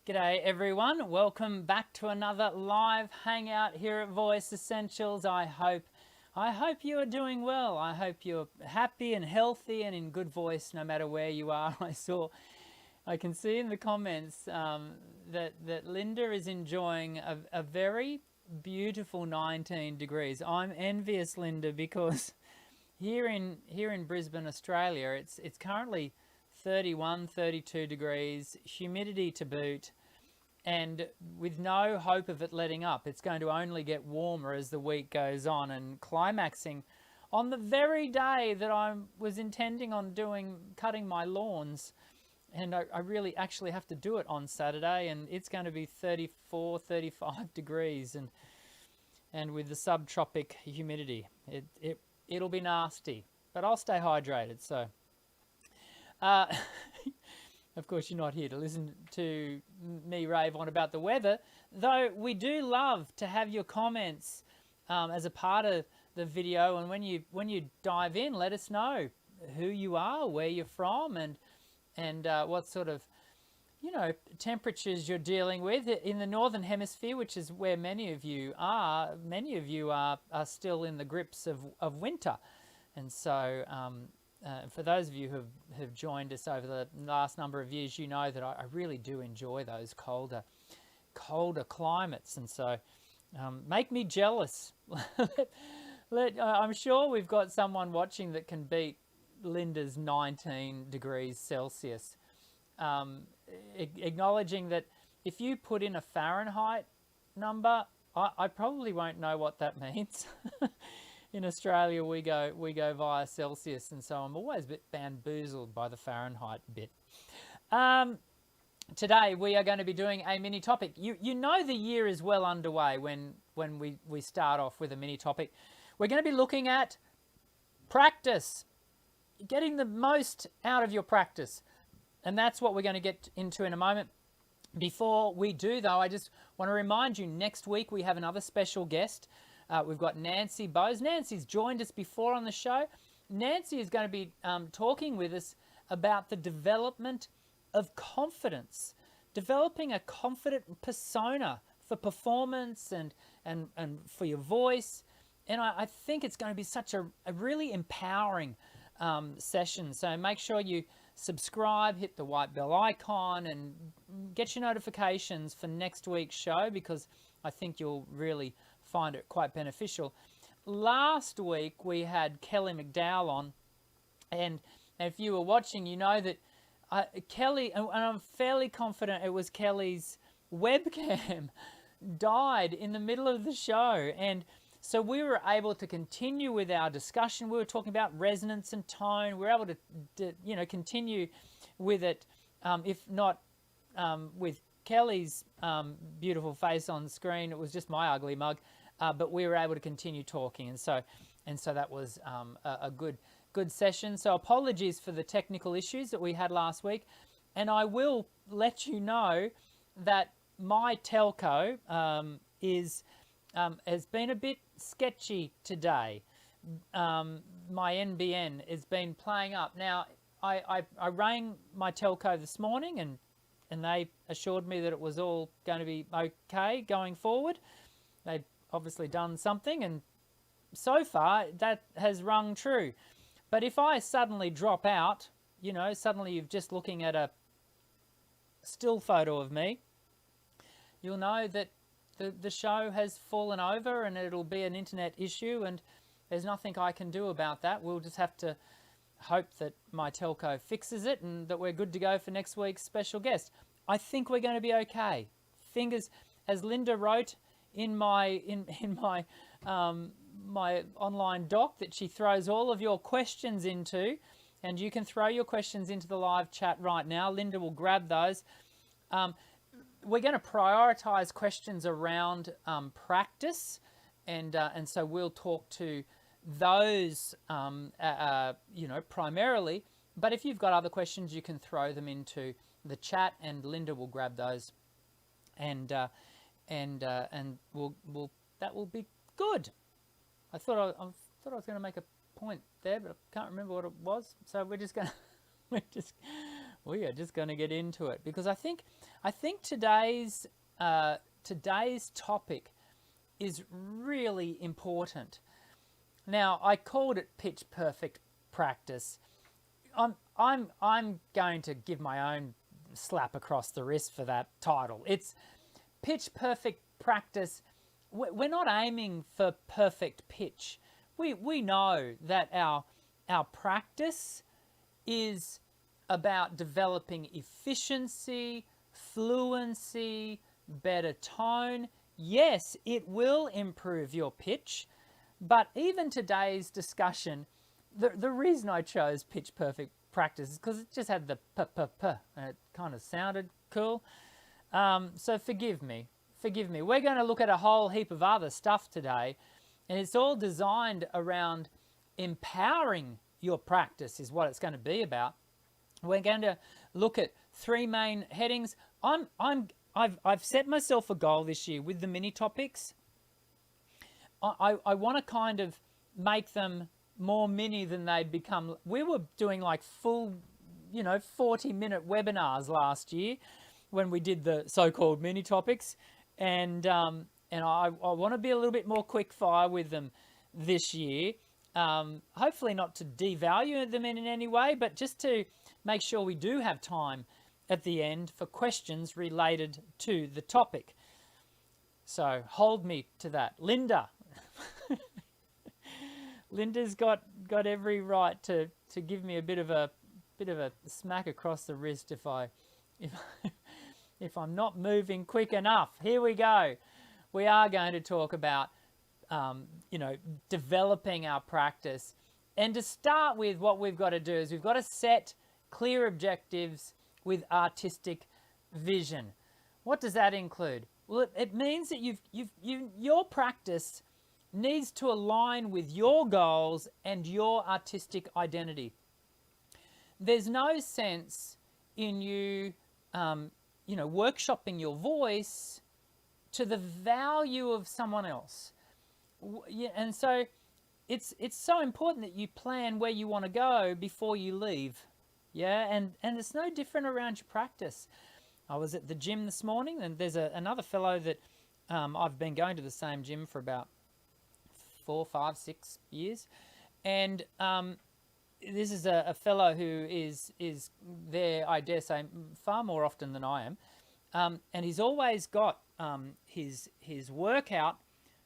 G'day everyone, welcome back to another live hangout here at Voice Essentials. I hope you are doing well. I hope you're happy and healthy and in good voice no matter where you are. I can see in the comments that Linda is enjoying a very beautiful 19 degrees. I'm envious, Linda, because here in Brisbane, Australia, it's currently 31, 32 degrees, humidity to boot, and with no hope of it letting up. It's going to only get warmer as the week goes on, and climaxing on the very day that I was intending on cutting my lawns. And I really actually have to do it on Saturday, and it's going to be 34, 35 degrees, and with the subtropic humidity, it'll be nasty. But I'll stay hydrated, so... Of course, you're not here to listen to me rave on about the weather, though we do love to have your comments as a part of the video. And when you dive in, let us know who you are, where you're from, and what sort of temperatures you're dealing with in the northern hemisphere, which is where many of you are. Many of you are still in the grips of winter, and so. For those of you who have joined us over the last number of years, you know that I really do enjoy those colder climates, and so make me jealous. I'm sure we've got someone watching that can beat Linda's 19 degrees Celsius. Acknowledging that if you put in a Fahrenheit number, I probably won't know what that means. In Australia, we go via Celsius, and so I'm always a bit bamboozled by the Fahrenheit bit. Today, we are going to be doing a mini topic. You know the year is well underway when we start off with a mini topic. We're going to be looking at practice, getting the most out of your practice, and that's what we're going to get into in a moment. Before we do, though, I just want to remind you, next week we have another special guest. We've got Nancy Bowes. Nancy's joined us before on the show. Nancy is going to be talking with us about the development of confidence, developing a confident persona for performance and for your voice. And I think it's going to be such a really empowering session. So make sure you subscribe, hit the white bell icon, and get your notifications for next week's show, because I think you'll really find it quite beneficial. Last week we had Kelly McDowell on, and if you were watching, you know that Kelly, and I'm fairly confident it was Kelly's webcam, died in the middle of the show, and so we were able to continue with our discussion. We were talking about resonance and tone. We were able to continue with it, if not with Kelly's beautiful face on screen. It was just my ugly mug, but we were able to continue talking, and so that was a good session. So apologies for the technical issues that we had last week, and I will let you know that my telco has been a bit sketchy today. My NBN has been playing up. Now I rang my telco this morning, and they assured me that it was all going to be okay going forward. They've obviously done something, and so far that has rung true. But if I suddenly drop out, suddenly you're just looking at a still photo of me, you'll know that the show has fallen over, and it'll be an internet issue, and there's nothing I can do about that. We'll just have to hope that my telco fixes it and that we're good to go for next week's special guest. I think we're going to be okay. Fingers, as Linda wrote in my my online doc that she throws all of your questions into, and you can throw your questions into the live chat right now. Linda will grab those. We're going to prioritize questions around practice, and so we'll talk to those primarily. But if you've got other questions, you can throw them into the chat, and Linda will grab those, and we'll that will be good. I thought I was going to make a point there, but I can't remember what it was. So we're We are just going to get into it because I think today's topic is really important. Now, I called it pitch perfect practice. I'm going to give my own slap across the wrist for that title. It's pitch perfect practice. We're not aiming for perfect pitch. We know that our practice is about developing efficiency, fluency, better tone. Yes, it will improve your pitch, but even today's discussion, the reason I chose pitch perfect practice is because it just had the p, and it kind of sounded cool. So forgive me. We're going to look at a whole heap of other stuff today, and it's all designed around empowering your practice is what it's going to be about. We're going to look at three main headings. I've set myself a goal this year with the mini topics. I want to kind of make them more mini than they'd become. We were doing like full, 40-minute webinars last year when we did the so-called mini topics, and I want to be a little bit more quick fire with them this year. Hopefully not to devalue them in any way, but just to make sure we do have time at the end for questions related to the topic. So hold me to that. Linda's got every right to give me a bit of a smack across the wrist if I'm not moving quick enough. Here we go. We are going to talk about developing our practice. And to start with, what we've got to do is we've got to set clear objectives with artistic vision. What does that include? Well, it means that your practice needs to align with your goals and your artistic identity. There's no sense in you, workshopping your voice to the value of someone else. And so it's so important that you plan where you want to go before you leave. Yeah, and it's no different around your practice. I was at the gym this morning, and there's another fellow that I've been going to the same gym for about 4, 5, 6 years, and this is a fellow who is there, I dare say, far more often than I am, and he's always got his workout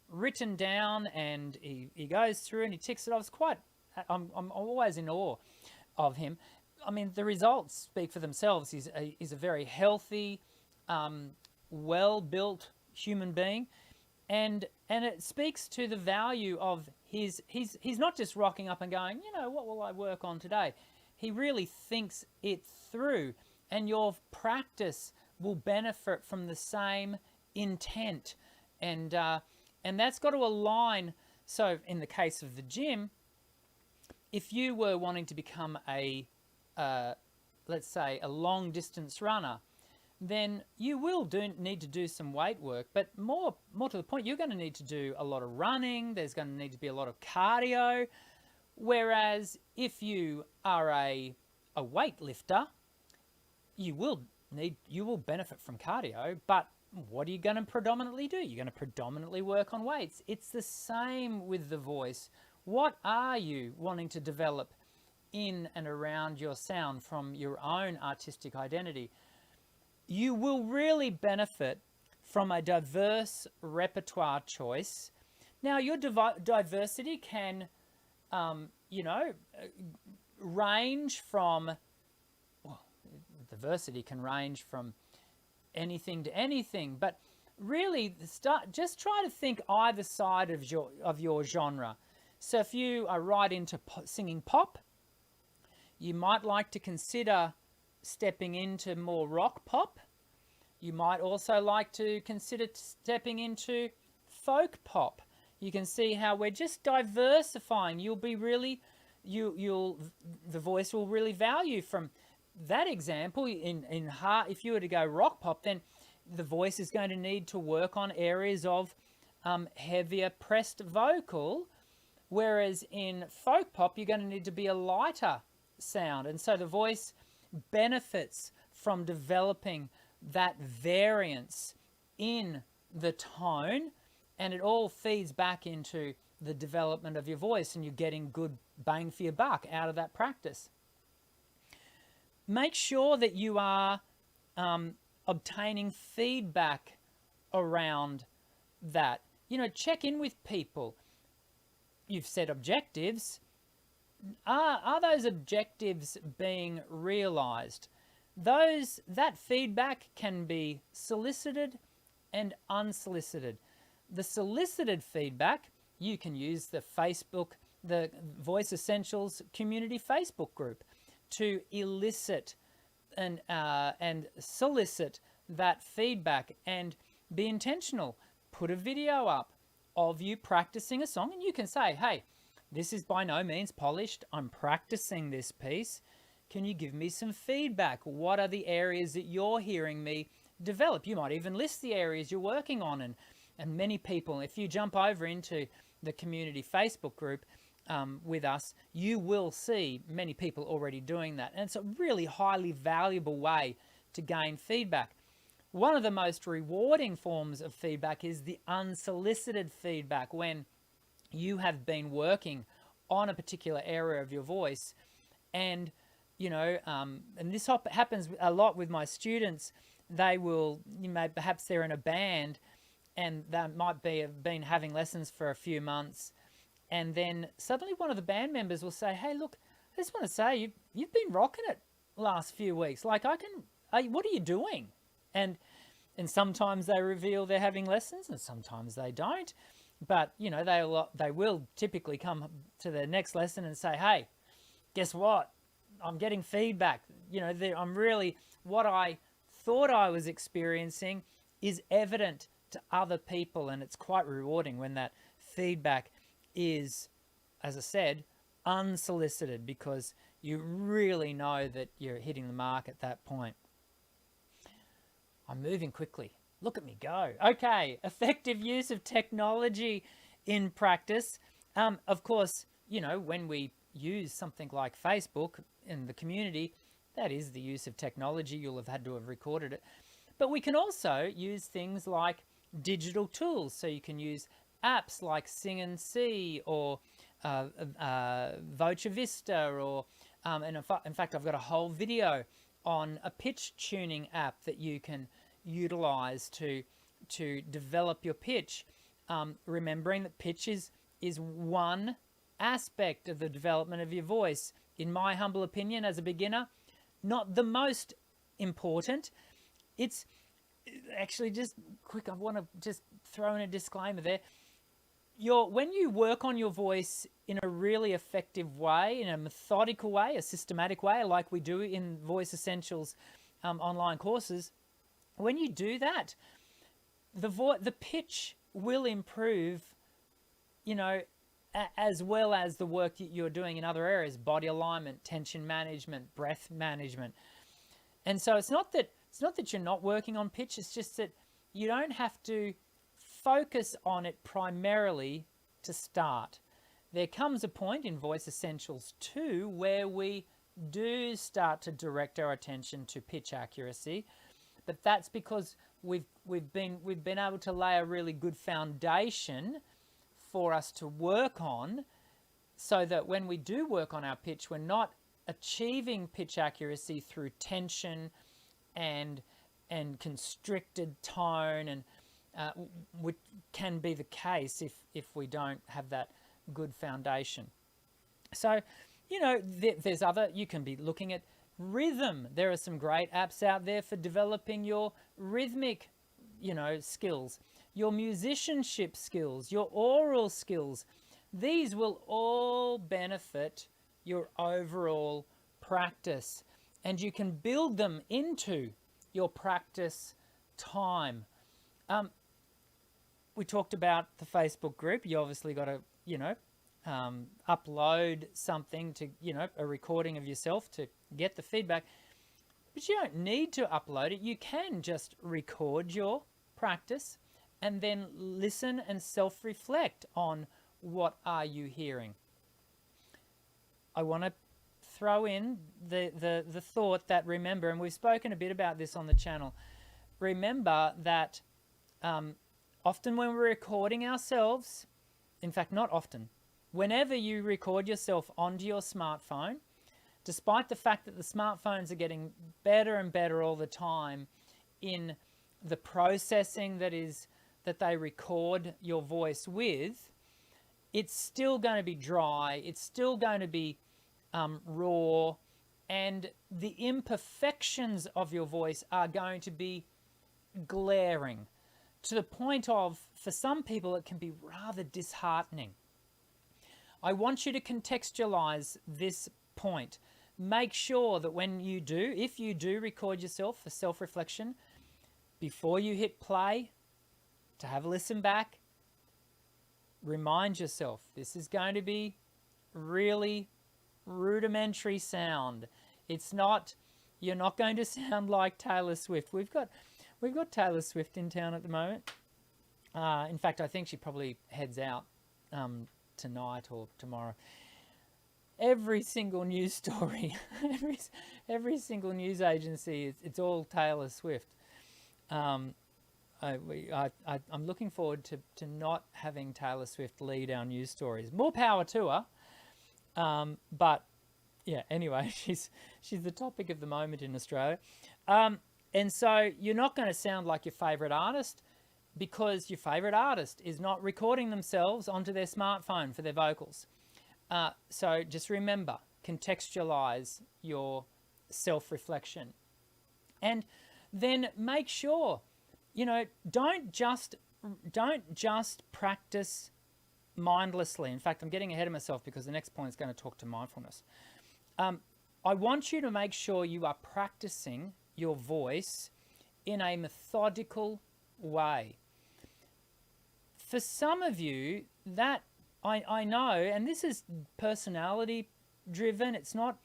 written down, and he goes through and he ticks it off. I'm always in awe of him. I mean, the results speak for themselves. He's a very healthy, well-built human being, and it speaks to the value of he's not just rocking up and going, what will I work on today? He really thinks it through, and your practice will benefit from the same intent, and that's got to align. So in the case of the gym, if you were wanting to become let's say a long distance runner, then you will need to do some weight work, but more to the point, you're going to need to do a lot of running. There's going to need to be a lot of cardio. Whereas if you are a weightlifter, you will benefit from cardio, but what are you going to predominantly do? You're going to predominantly work on weights. It's the same with the voice. What are you wanting to develop in and around your sound from your own artistic identity? You will really benefit from a diverse repertoire choice. Now, your diversity can, range from, diversity can range from anything to anything, but really just try to think either side of your genre. So if you are right into singing pop, you might like to consider stepping into more rock pop. You might also like to consider stepping into folk pop. You can see how we're just diversifying. You'll be really, the voice will really value from that example. If you were to go rock pop, then the voice is going to need to work on areas of heavier pressed vocal, whereas in folk pop, you're going to need to be a lighter sound. And so the voice benefits from developing that variance in the tone, and it all feeds back into the development of your voice, and you're getting good bang for your buck out of that practice. Make sure that you are obtaining feedback around that. You know, check in with people. You've set objectives. Are those objectives being realized? That feedback can be solicited and unsolicited. The solicited feedback, you can use the Voice Essentials community Facebook group to elicit and solicit that feedback, and be intentional. Put a video up of you practicing a song, and you can say, hey, this is by no means polished. I'm practicing this piece. Can you give me some feedback? What are the areas that you're hearing me develop? You might even list the areas you're working on. And many people, if you jump over into the community Facebook group with us, you will see many people already doing that. And it's a really highly valuable way to gain feedback. One of the most rewarding forms of feedback is the unsolicited feedback, when you have been working on a particular area of your voice, and and this happens a lot with my students. They will, perhaps they're in a band, and they might have been having lessons for a few months, and then suddenly one of the band members will say, hey, look, I just want to say you've been rocking it last few weeks. Like, what are you doing? And sometimes they reveal they're having lessons, and sometimes they don't. But, they will typically come to the next lesson and say, hey, guess what? I'm getting feedback. What I thought I was experiencing is evident to other people. And it's quite rewarding when that feedback is, as I said, unsolicited, because you really know that you're hitting the mark at that point. I'm moving quickly. Look at me go. Okay, effective use of technology in practice. Of course, when we use something like Facebook in the community, that is the use of technology. You'll have had to have recorded it. But we can also use things like digital tools. So you can use apps like Sing and See, or Voce Vista, or in fact, I've got a whole video on a pitch tuning app that you can utilize to develop your pitch, remembering that pitch is one aspect of the development of your voice. In my humble opinion, as a beginner, not the most important. It's actually, just quick, I want to just throw in a disclaimer there. When you work on your voice in a really effective way, in a methodical way, a systematic way, like we do in Voice Essentials online courses, when you do that, the pitch will improve, as well as the work that you're doing in other areas: body alignment, tension management, breath management. And so it's not that you're not working on pitch. It's just that you don't have to focus on it primarily to start. There comes a point in Voice Essentials 2 where we do start to direct our attention to pitch accuracy, but that's because we've been able to lay a really good foundation for us to work on, so that when we do work on our pitch, we're not achieving pitch accuracy through tension and constricted tone, and which can be the case if we don't have that good foundation. So, there's other, you can be looking at rhythm. There are some great apps out there for developing your rhythmic, skills, your musicianship skills, your oral skills. These will all benefit your overall practice, and you can build them into your practice time. We talked about the Facebook group. You obviously got to, upload something to, a recording of yourself to get the feedback. But you don't need to upload it. You can just record your practice and then listen and self-reflect on what are you hearing. I want to throw in the thought that, remember, and we've spoken a bit about this on the channel, remember that often when we're recording ourselves, in fact, not often, whenever you record yourself onto your smartphone, despite the fact that the smartphones are getting better and better all the time in the processing that they record your voice with, it's still going to be dry, it's still going to be raw, and the imperfections of your voice are going to be glaring, to the point of, for some people, it can be rather disheartening. I want you to contextualize this point. Make sure that if you do record yourself for self-reflection, before you hit play, to have a listen back, remind yourself, this is going to be really rudimentary sound. You're not going to sound like Taylor Swift. We've got Taylor Swift in town at the moment. In fact, I think she probably heads out tonight or tomorrow. Every single news story, every single news agency, it's all Taylor Swift. I'm looking forward to not having Taylor Swift lead our news stories. More power to her. But yeah, anyway, she's the topic of the moment in Australia. And so you're not going to sound like your favourite artist, because your favourite artist is not recording themselves onto their smartphone for their vocals. So just remember, contextualize your self-reflection. And then make sure, don't just practice mindlessly. In fact, I'm getting ahead of myself because the next point is going to talk to mindfulness. I want you to make sure you are practicing your voice in a methodical way. For some of you, that I know, and this is personality driven, it's not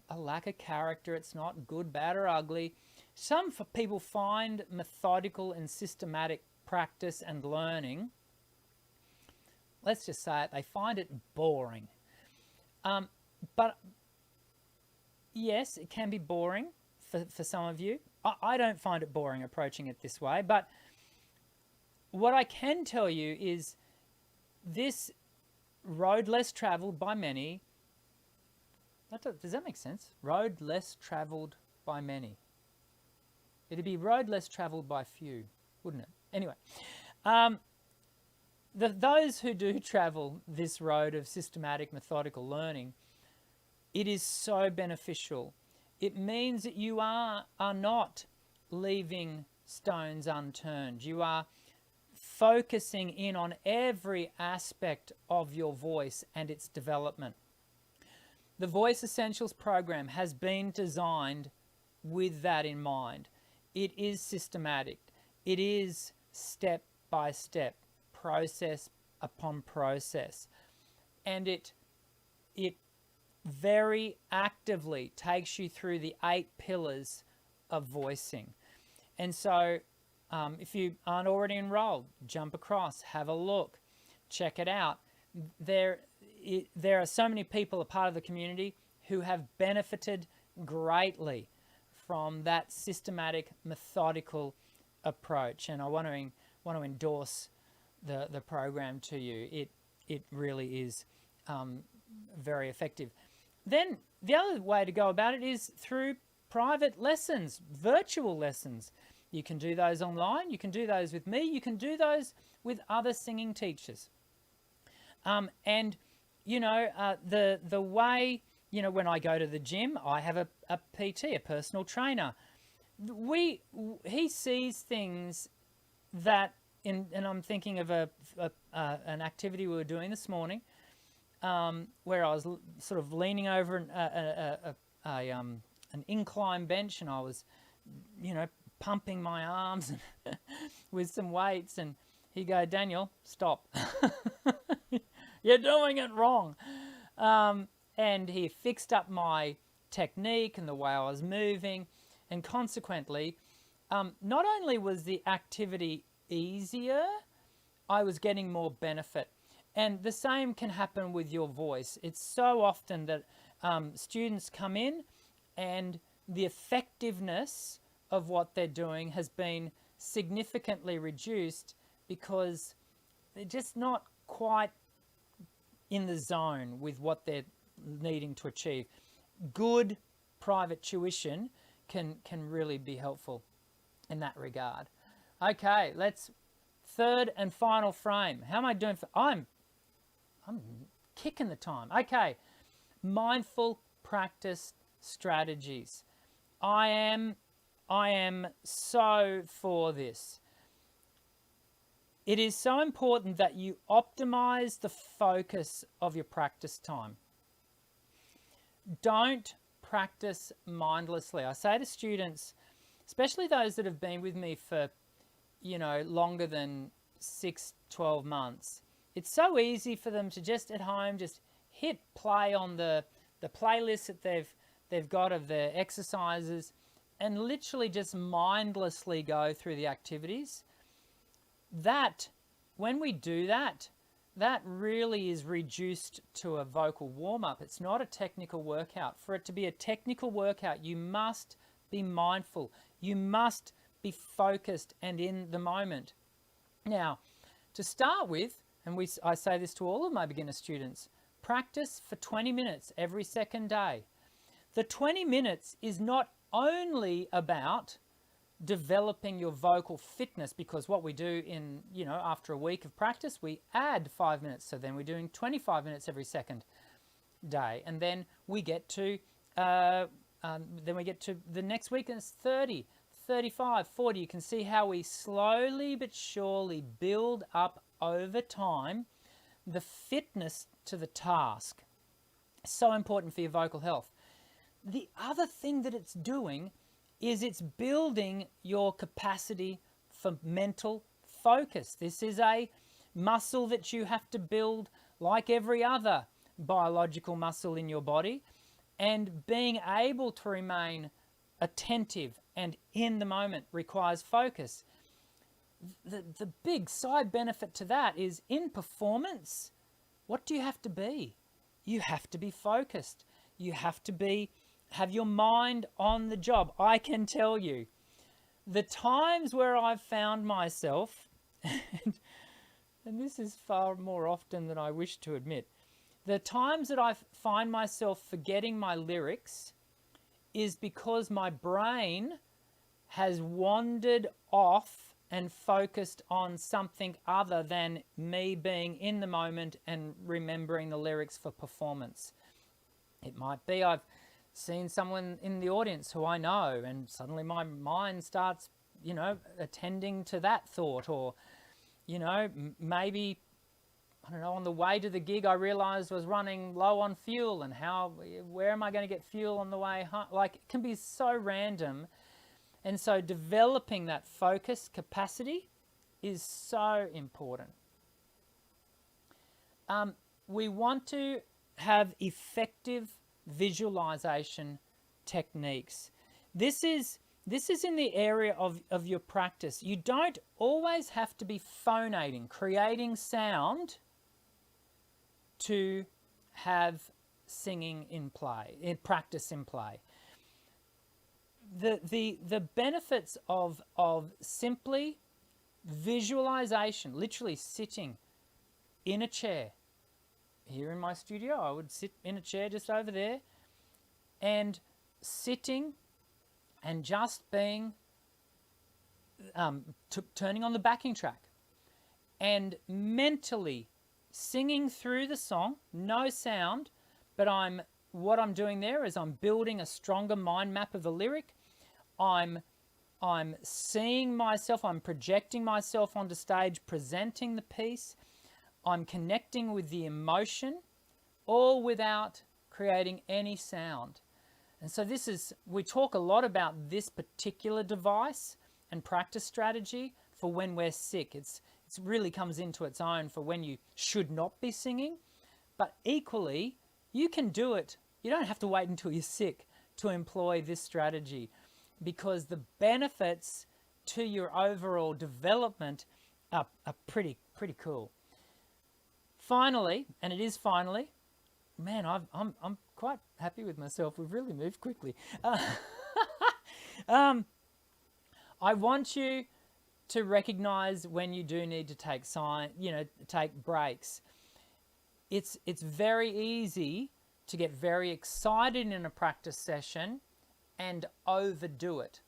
a lack of character, it's not good, bad or ugly. Some people find methodical and systematic practice and learning, let's just say it, they find it boring. But yes, it can be boring for some of you. I don't find it boring approaching it this way, but what I can tell you is this road less traveled by many, does that make sense? Road less traveled by many. It'd be road less traveled by few, wouldn't it? Anyway, those who do travel this road of systematic, methodical learning, it is so beneficial. It means that you are not leaving stones unturned. You are focusing in on every aspect of your voice and its development. The Voice Essentials program has been designed with that in mind. It is systematic. It is step by step, process upon process. And it very actively takes you through the 8 pillars of voicing. And so if you aren't already enrolled, jump across, have a look, check it out. There are so many people, a part of the community, who have benefited greatly from that systematic, methodical approach. And I want to endorse the program to you. It really is very effective. Then the other way to go about it is through private lessons, virtual lessons. You can do those online, you can do those with me, you can do those with other singing teachers. And the way, when I go to the gym, I have a PT, a personal trainer. He sees things that, and I'm thinking of an activity we were doing this morning, where I was sort of leaning over an incline bench, and I was, pumping my arms with some weights, and he go, "Daniel, stop. You're doing it wrong." And he fixed up my technique and the way I was moving, and consequently, not only was the activity easier, I was getting more benefit. And the same can happen with your voice. It's so often that students come in and the effectiveness of what they're doing has been significantly reduced because they're just not quite in the zone with what they're needing to achieve. Good private tuition can really be helpful in that regard. Okay, let's third and final frame. How am I doing? I'm kicking the time. Okay, mindful practice strategies. I am so for this. It is so important that you optimize the focus of your practice time. Don't practice mindlessly. I say to students, especially those that have been with me for, longer than 6-12 months, it's so easy for them to just at home just hit play on the playlist that they've got of their exercises and literally just mindlessly go through the activities. That, when we do that, that really is reduced to a vocal warm-up. It's not a technical workout. For it to be a technical workout, you must be mindful. You must be focused and in the moment. Now, to start with, and I say this to all of my beginner students, practice for 20 minutes every second day. The 20 minutes is not only about developing your vocal fitness, because what we do in, after a week of practice, we add 5 minutes. So then we're doing 25 minutes every second day. And then we get to, the next week and it's 30, 35, 40. You can see how we slowly but surely build up over time the fitness to the task. So important for your vocal health. The other thing that it's doing is it's building your capacity for mental focus. This is a muscle that you have to build like every other biological muscle in your body, and being able to remain attentive and in the moment requires focus. The big side benefit to that is in performance, what do you have to be? You have to be focused. You have to have your mind on the job. I can tell you, the times where I've found myself, and this is far more often than I wish to admit, the times that I find myself forgetting my lyrics is because my brain has wandered off and focused on something other than me being in the moment and remembering the lyrics for performance. It might be I've seen someone in the audience who I know, and suddenly my mind starts, attending to that thought, or, maybe, I don't know, on the way to the gig, I realized I was running low on fuel, and where am I going to get fuel on the way home? Like, it can be so random. And so developing that focus capacity is so important. We want to have effective visualization techniques. This is in the area of your practice. You don't always have to be phonating, creating sound to have singing in play, practice in play. The benefits of simply visualization, literally sitting in a chair. Here in my studio, I would sit in a chair just over there, and sitting and just being, turning on the backing track and mentally singing through the song, no sound, but what I'm doing there is I'm building a stronger mind map of the lyric. I'm seeing myself, I'm projecting myself onto stage, presenting the piece. I'm connecting with the emotion, all without creating any sound. And so we talk a lot about this particular device and practice strategy for when we're sick. It really comes into its own for when you should not be singing. But equally, you can do it. You don't have to wait until you're sick to employ this strategy, because the benefits to your overall development are pretty cool. Finally, and it is finally, man, I'm quite happy with myself. We've really moved quickly. I want you to recognize when you do need to take take breaks. It's very easy to get very excited in a practice session and overdo it.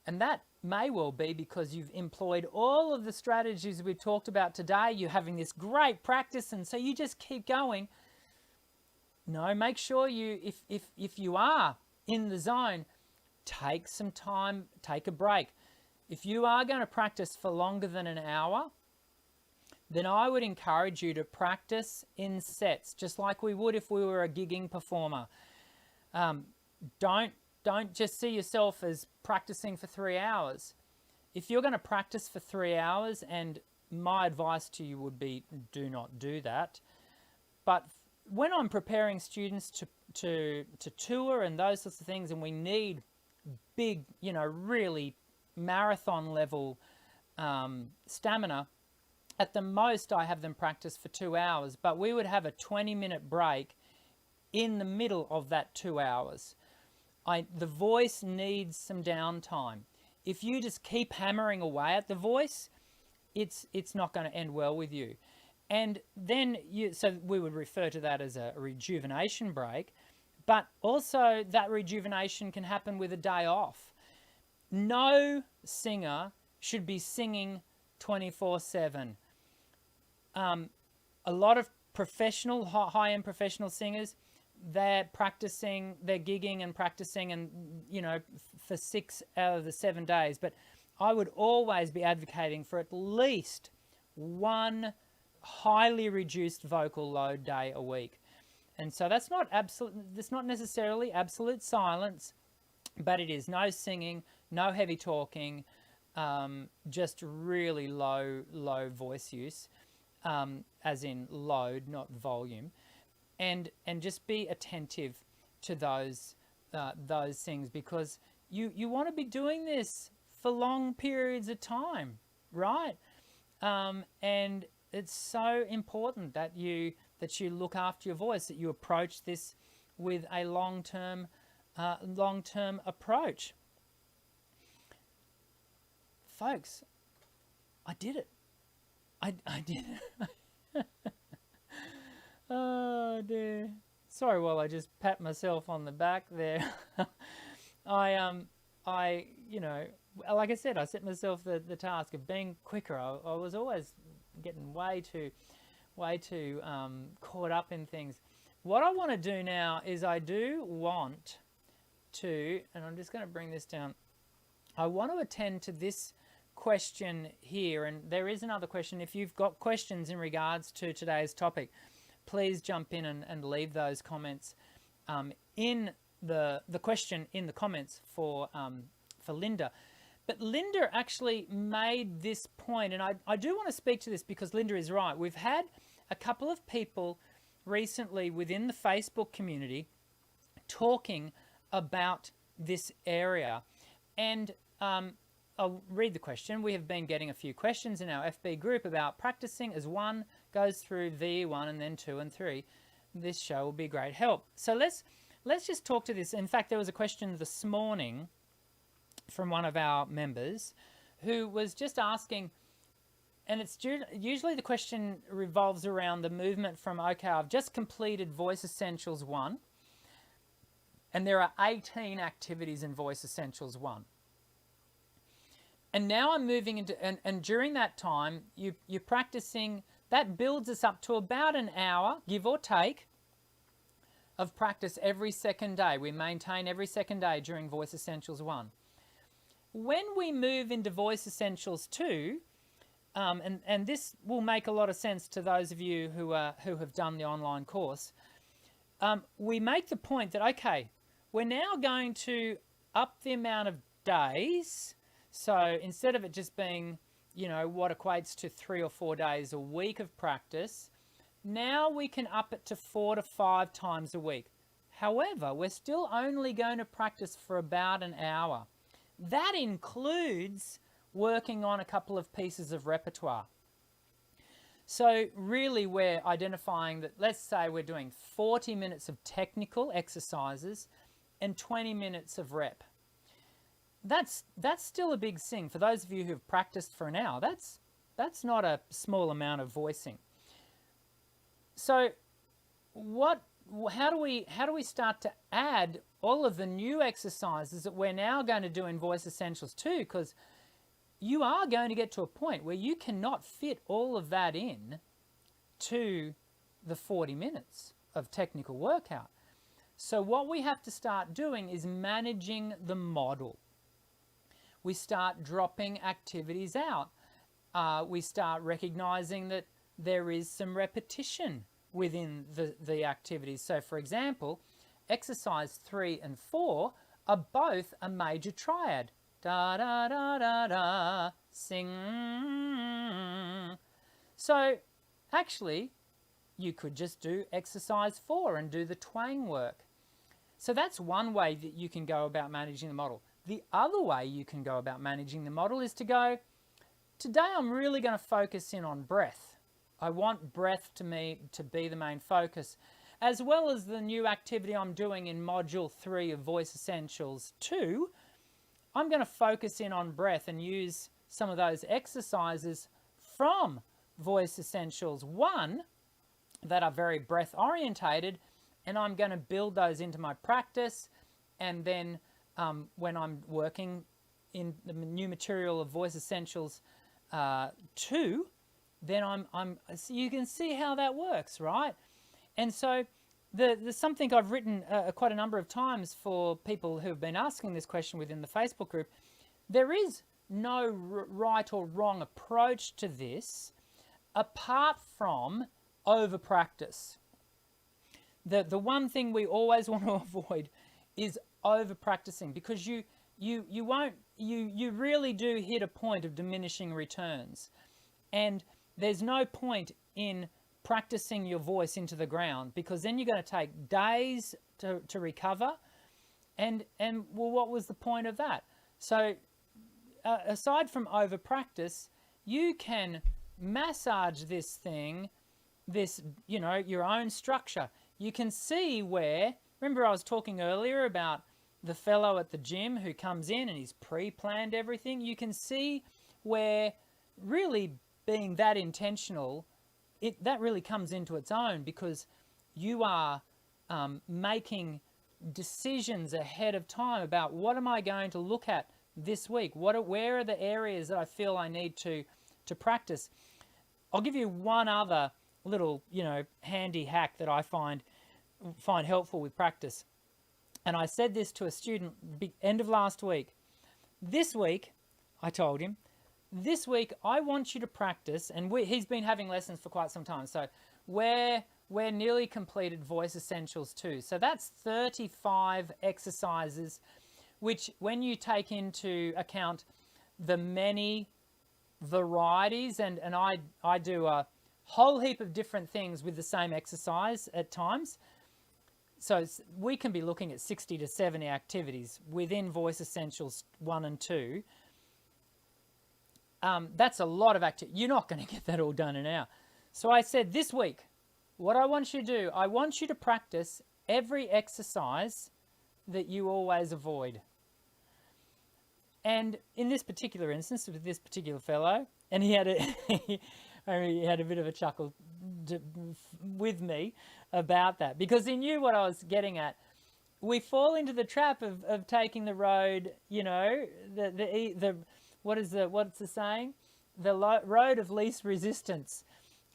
And that may well be because you've employed all of the strategies we've talked about today. You're having this great practice, and so you just keep going. No, make sure if you are in the zone, take some time, take a break. If you are going to practice for longer than an hour, then I would encourage you to practice in sets, just like we would if we were a gigging performer. Don't just see yourself as practicing for 3 hours. If you're going to practice for 3 hours, and my advice to you would be, do not do that. But when I'm preparing students to tour and those sorts of things, and we need big, really marathon level stamina, at the most I have them practice for 2 hours, but we would have a 20-minute break in the middle of that 2 hours. The voice needs some downtime. If you just keep hammering away at the voice, it's not going to end well with you. And then so we would refer to that as a rejuvenation break, but also that rejuvenation can happen with a day off. No singer should be singing 24/7. A lot of professional, high-end professional singers, they're gigging and practicing, and for 6 out of the 7 days. But I would always be advocating for at least one highly reduced vocal load day a week. And so that's not necessarily absolute silence, but it is no singing, no heavy talking, just really low voice use, as in load, not volume, and just be attentive to those things, because you want to be doing this for long periods of time, right? And it's so important that you look after your voice, that you approach this with a long-term approach. Folks, I did it. I did it. Oh dear. Sorry while I just pat myself on the back there. Like I said, I set myself the task of being quicker. I was always getting way too caught up in things. What I want to do now is I do want to, and I'm just going to bring this down, I want to attend to this question here, and there is another question. If you've got questions in regards to today's topic, please jump in and leave those comments in the question in the comments for Linda. But Linda actually made this point, and I do want to speak to this because Linda is right. We've had a couple of people recently within the Facebook community talking about this area, and I'll read the question. We have been getting a few questions in our FB group about practicing as one goes through VE1 and then 2 and 3. This show will be a great help. So let's just talk to this. In fact, there was a question this morning from one of our members who was just asking, and it's usually the question revolves around the movement from, okay, I've just completed Voice Essentials 1, and there are 18 activities in Voice Essentials 1. And now I'm moving into, and during that time, you're practicing, that builds us up to about an hour, give or take, of practice every second day. We maintain every second day during Voice Essentials 1. When we move into Voice Essentials 2, and this will make a lot of sense to those of you who have done the online course, we make the point that, okay, we're now going to up the amount of days. So instead of it just being, what equates to 3 or 4 days a week of practice, now we can up it to 4 to 5 times a week. However, we're still only going to practice for about an hour. That includes working on a couple of pieces of repertoire. So really we're identifying that, let's say we're doing 40 minutes of technical exercises and 20 minutes of rep. That's still a big thing. For those of you who've practiced for an hour, that's not a small amount of voicing. So how do we start to add all of the new exercises that we're now going to do in Voice Essentials too? Because you are going to get to a point where you cannot fit all of that in to the 40 minutes of technical workout. So what we have to start doing is managing the model. We start dropping activities out. We start recognizing that there is some repetition within the activities. So for example, exercise 3 and 4 are both a major triad. Da da da da da, sing. So actually, you could just do exercise 4 and do the twang work. So that's one way that you can go about managing the model. The other way you can go about managing the model is to go, today I'm really going to focus in on breath. I want breath to be the main focus, as well as the new activity I'm doing in Module 3 of Voice Essentials 2. I'm going to focus in on breath and use some of those exercises from Voice Essentials 1 that are very breath orientated, and I'm going to build those into my practice. And then when I'm working in the new material of Voice Essentials 2, then so you can see how that works, right? And so there's something I've written quite a number of times for people who have been asking this question within the Facebook group. There is no right or wrong approach to this apart from over practice. The one thing we always want to avoid is over practicing, because you really do hit a point of diminishing returns, and there's no point in practicing your voice into the ground, because then you're going to take days to recover, and well, what was the point of that? So aside from over practice, you can massage this thing, your own structure. You can see where, remember I was talking earlier about the fellow at the gym who comes in and he's pre-planned everything. You can see where really being that intentional, that really comes into its own, because you are making decisions ahead of time about what am I going to look at this week? Where are the areas that I feel I need to practice? I'll give you one other little, handy hack that I find helpful with practice. And I said this to a student end of last week. This week, I told him, this week I want you to practice, and he's been having lessons for quite some time. So we're nearly completed Voice Essentials 2. So that's 35 exercises, which when you take into account the many varieties, and I do a whole heap of different things with the same exercise at times. So we can be looking at 60 to 70 activities within Voice Essentials 1 and 2. That's a lot of activity. You're not going to get that all done in an hour. So I said this week, what I want you to do, I want you to practice every exercise that you always avoid. And in this particular instance, with this particular fellow, and he had a bit of a chuckle with me about that, because he knew what I was getting at. We fall into the trap of taking the road, what's the saying? The road of least resistance.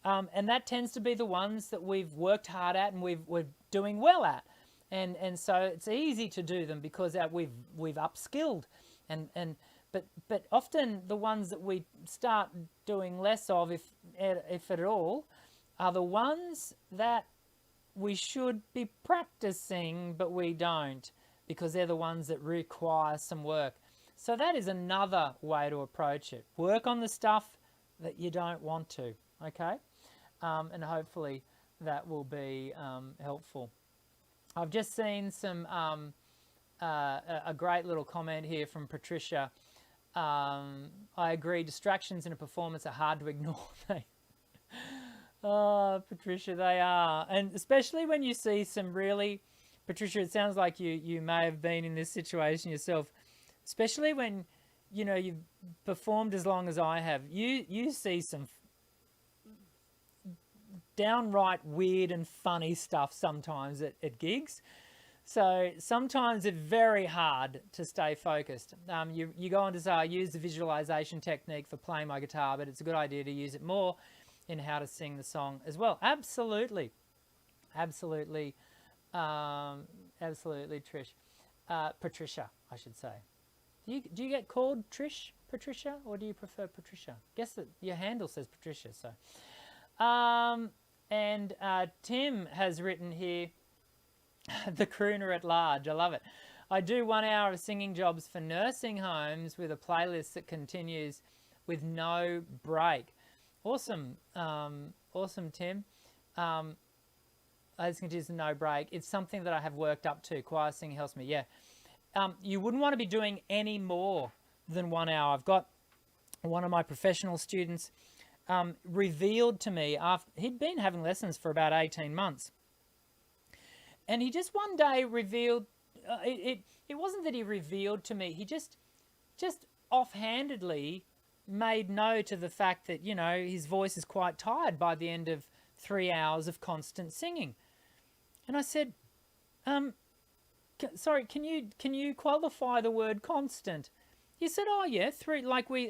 And that tends to be the ones that we've worked hard at and we're doing well at. And so it's easy to do them because we've upskilled. But often the ones that we start doing less of, if at all, are the ones that we should be practicing, but we don't, because they're the ones that require some work. So that is another way to approach it. Work on the stuff that you don't want to, okay? And hopefully that will be helpful. I've just seen some a great little comment here from Patricia. I agree, distractions in a performance are hard to ignore. Oh, Patricia, they are. And especially when you see some really, Patricia, it sounds like you may have been in this situation yourself, especially when, you've performed as long as I have. You see some downright weird and funny stuff sometimes at gigs. So sometimes it's very hard to stay focused. You go on to say, I use the visualization technique for playing my guitar, but it's a good idea to use it more in how to sing the song as well. Absolutely. Absolutely. Absolutely, Trish. Patricia, I should say. Do you get called Trish, Patricia, or do you prefer Patricia? Guess that your handle says Patricia, so. And Tim has written here, the crooner at large. I love it. I do 1 hour of singing jobs for nursing homes with a playlist that continues with no break. Awesome. Awesome, Tim. As continues with no break. It's something that I have worked up to. Choir singing helps me. Yeah. You wouldn't want to be doing any more than 1 hour. I've got one of my professional students revealed to me after he'd been having lessons for about 18 months. And he just one day revealed, it wasn't that he revealed to me, he just offhandedly made note of the fact that, his voice is quite tired by the end of 3 hours of constant singing. And I said, sorry, can you qualify the word constant? He said, oh yeah,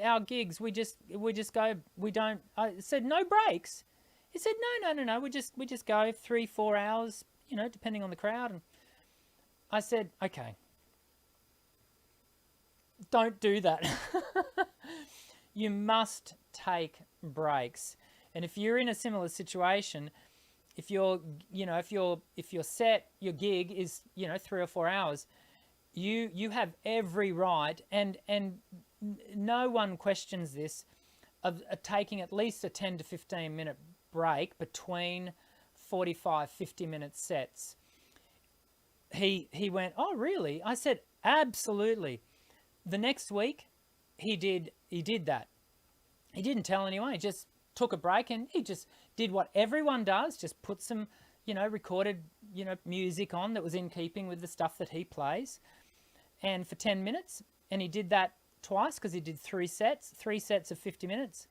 our gigs, we just go, we don't, I said, no breaks. He said, no, we just go 3-4 hours, depending on the crowd. And I said, okay, don't do that. You must take breaks. And if you're in a similar situation, if your set, your gig is, 3 or 4 hours, you have every right, and no one questions this, of taking at least a 10 to 15 minute break between 45-50 minute sets. He went, oh really? I said, absolutely. The next week he did that. He didn't tell anyone. He just took a break and he just did what everyone does, just put some recorded music on that was in keeping with the stuff that he plays, and for 10 minutes. And he did that twice because he did 3 sets of 50 minutes.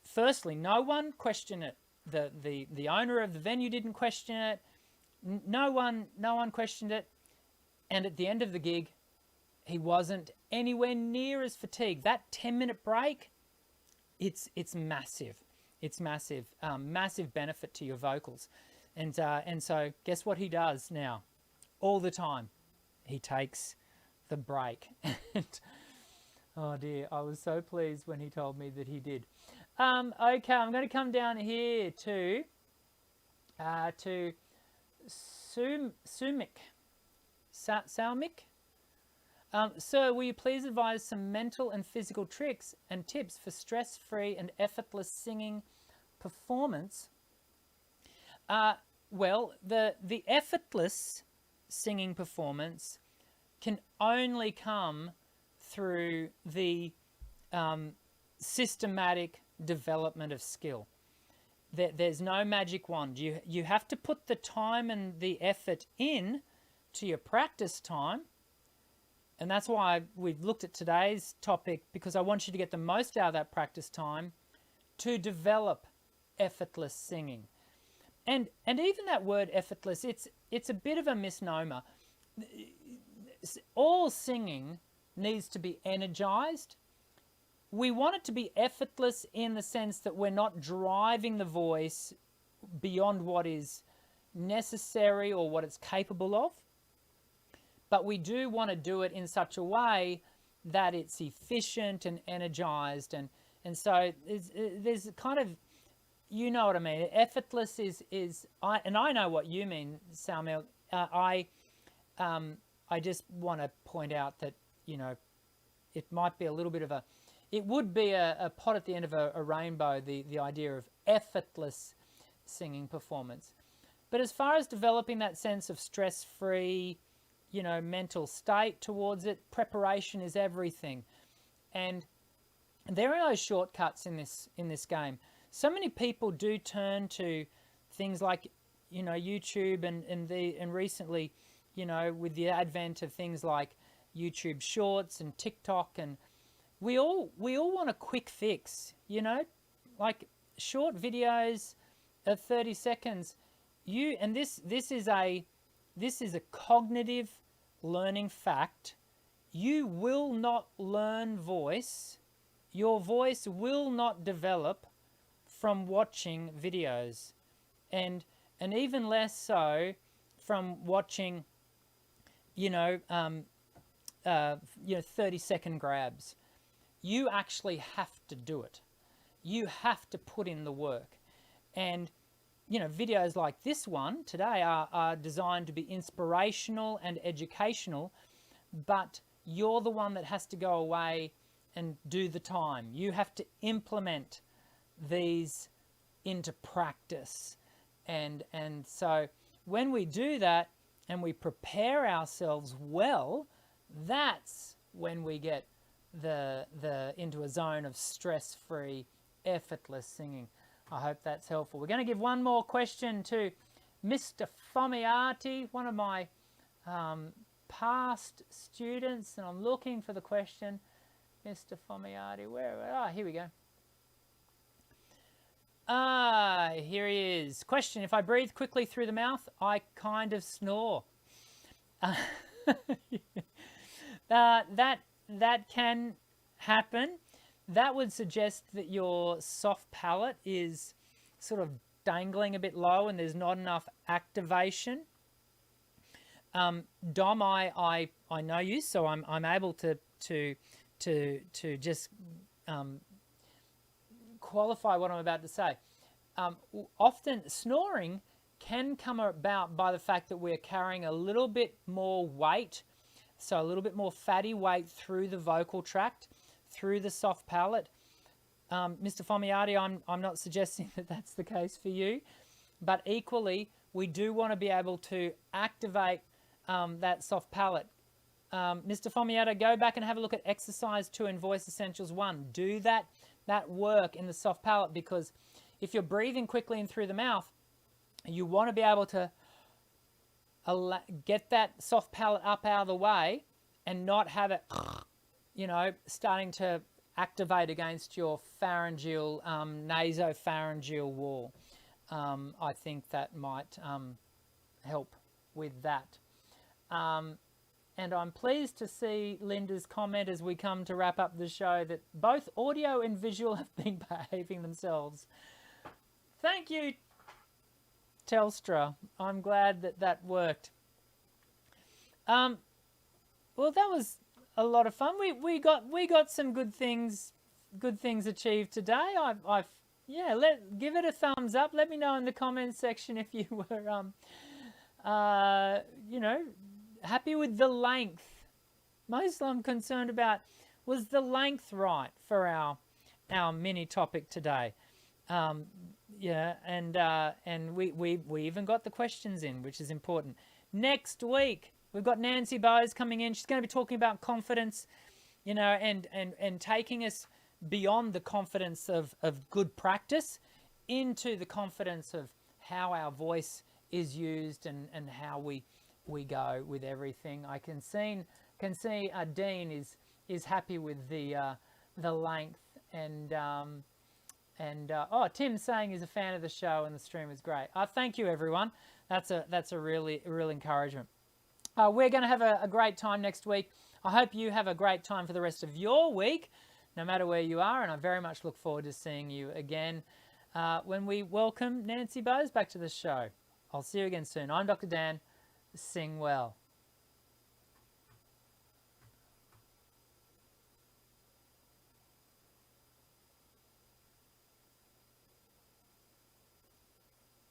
Firstly, no one questioned it. The owner of the venue didn't question it. No one questioned it. And at the end of the gig, he wasn't anywhere near as fatigued. That 10-minute break, it's massive. It's massive. Massive benefit to your vocals. And so guess what he does now? All the time, he takes the break. And, oh dear, I was so pleased when he told me that he did. Okay, I'm going to come down here to Sumik. Saumik? Sir, will you please advise some mental and physical tricks and tips for stress-free and effortless singing performance? Well, the effortless singing performance can only come through the systematic development of skill. There's no magic wand. You have to put the time and the effort in to your practice time. And that's why we've looked at today's topic, because I want you to get the most out of that practice time to develop effortless singing. And even that word effortless, it's a bit of a misnomer. All singing needs to be energized. We want it to be effortless in the sense that we're not driving the voice beyond what is necessary or what it's capable of. But we do want to do it in such a way that it's efficient and energized. And so there's kind of, you know what I mean. Effortless is and I know what you mean, Salmil. I just want to point out that, it might be a little bit of it would be a pot at the end of a rainbow, the idea of effortless singing performance. But as far as developing that sense of stress-free, mental state towards it, preparation is everything. And there are no shortcuts in this game. so many people do turn to things like, you know, YouTube and recently, you know, with the advent of things like YouTube Shorts and TikTok, and we all want a quick fix, you know, like short videos of 30 seconds. This is a cognitive learning fact. You will not learn voice. Your voice will not develop from watching videos, and even less so from watching, 30-second grabs. You actually have to do it. You have to put in the work. And, videos like this one today are designed to be inspirational and educational, but you're the one that has to go away and do the time. You have to implement these into practice. And so when we do that and we prepare ourselves well, that's when we get into a zone of stress-free, effortless singing. I hope that's helpful. We're going to give one more question to Mr. Fomiati, one of my past students, and I'm looking for the question. Mr. Fomiati, here we go. Here he is. Question: if I breathe quickly through the mouth, I kind of snore. That can happen. That would suggest that your soft palate is sort of dangling a bit low and there's not enough activation. Dom, I know you, so I'm able to just qualify what I'm about to say. Often snoring can come about by the fact that we're carrying a little bit more weight, so a little bit more fatty weight through the vocal tract, through the soft palate. Mr. Fomiati, I'm not suggesting that that's the case for you, but equally we do want to be able to activate that soft palate. Mr. Fomiati, go back and have a look at exercise 2 in Voice Essentials 1. Do that work in the soft palate, because if you're breathing quickly and through the mouth, you want to be able to get that soft palate up out of the way and not have it, starting to activate against your pharyngeal, nasopharyngeal wall. I think that might help with that. And I'm pleased to see Linda's comment as we come to wrap up the show that both audio and visual have been behaving themselves. Thank you, Telstra. I'm glad that worked. Well, that was a lot of fun. We got some good things achieved today. Give it a thumbs up. Let me know in the comments section if you were happy with the length. Most I'm concerned about was the length right for our mini topic today. And we even got the questions in, which is important. Next week we've got Nancy Bowes coming in. She's going to be talking about confidence, and taking us beyond the confidence of good practice into the confidence of how our voice is used and how we go with everything. I can see Dean is happy with the length, and Tim's saying he's a fan of the show and the stream is great. Thank you, everyone. That's a real encouragement. We're going to have a great time next week. I hope you have a great time for the rest of your week, no matter where you are, and I very much look forward to seeing you again when we welcome Nancy Bowes back to the show. I'll see you again soon. I'm Dr. Dan. Sing well.